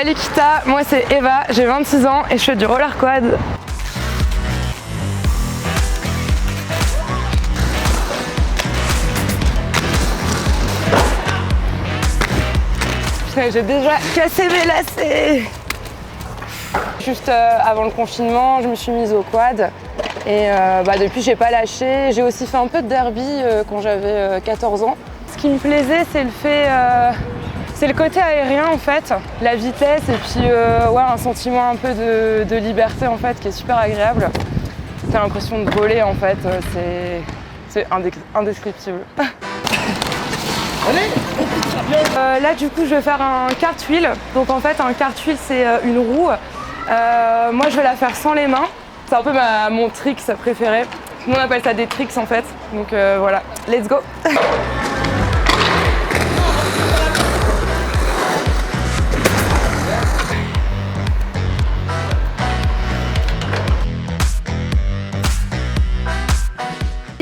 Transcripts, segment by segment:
Salut Kita, moi c'est Eva, j'ai 26 ans et je fais du roller quad. J'ai déjà cassé mes lacets. Juste avant le confinement, je me suis mise au quad et depuis j'ai pas lâché. J'ai aussi fait un peu de derby quand j'avais 14 ans. Ce qui me plaisait, c'est c'est le côté aérien en fait, la vitesse et puis un sentiment un peu de liberté en fait qui est super agréable. T'as l'impression de voler en fait, c'est indescriptible. Là du coup je vais faire un cartwheel. Donc en fait un cartwheel c'est une roue. Moi je vais la faire sans les mains. C'est un peu mon trick préféré. Nous on appelle ça des tricks en fait. Donc voilà, let's go.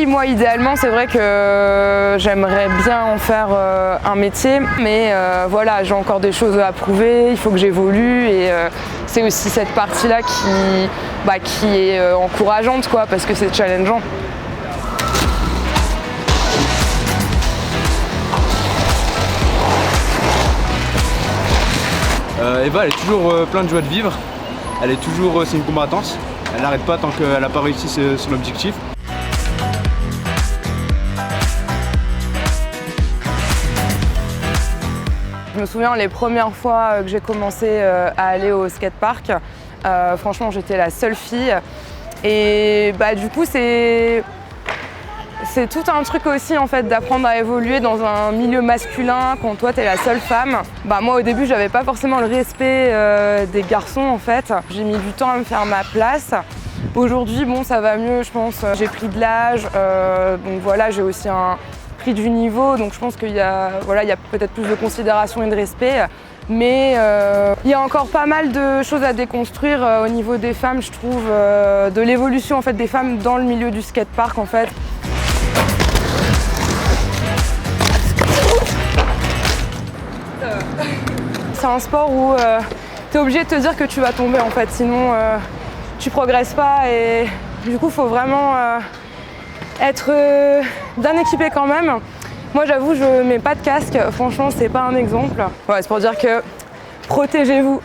Moi idéalement c'est vrai que j'aimerais bien en faire un métier, mais voilà, j'ai encore des choses à prouver, il faut que j'évolue et c'est aussi cette partie-là qui est encourageante quoi, parce que c'est challengeant. Eva elle est toujours pleine de joie de vivre, c'est une combattante, elle n'arrête pas tant qu'elle n'a pas réussi son objectif. Je me souviens les premières fois que j'ai commencé à aller au skatepark, franchement j'étais la seule fille et du coup c'est tout un truc aussi en fait d'apprendre à évoluer dans un milieu masculin quand toi t'es la seule femme. Moi au début j'avais pas forcément le respect des garçons en fait, j'ai mis du temps à me faire ma place. Aujourd'hui bon ça va mieux je pense, j'ai pris de l'âge, donc voilà j'ai aussi pris du niveau, donc je pense qu'il y a peut-être plus de considération et de respect, mais il y a encore pas mal de choses à déconstruire au niveau des femmes, je trouve, de l'évolution en fait des femmes dans le milieu du skatepark en fait. C'est un sport où tu es obligé de te dire que tu vas tomber en fait, sinon tu progresses pas et du coup il faut vraiment être bien équipé quand même. Moi j'avoue je mets pas de casque, franchement c'est pas un exemple. Ouais, c'est pour dire que protégez-vous.